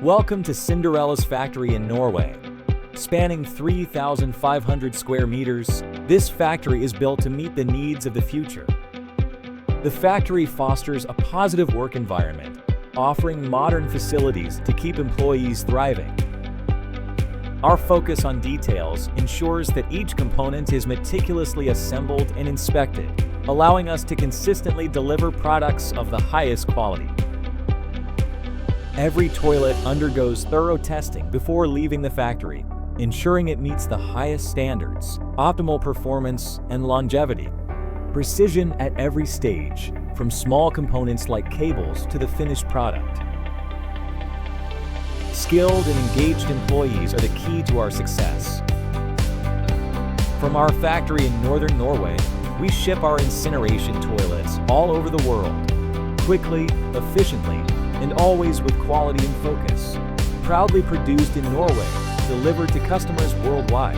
Welcome to Cinderella's factory in Norway. Spanning 3,500 square meters, this factory is built to meet the needs of the future. The factory fosters a positive work environment, offering modern facilities to keep employees thriving. Our focus on details ensures that each component is meticulously assembled and inspected, allowing us to consistently deliver products of the highest quality. Every toilet undergoes thorough testing before leaving the factory, ensuring it meets the highest standards, optimal performance, and longevity. Precision at every stage, from small components like cables to the finished product. Skilled and engaged employees are the key to our success. From our factory in northern Norway, we ship our incineration toilets all over the world, quickly, efficiently, and always with quality and focus. Proudly produced in Norway, delivered to customers worldwide.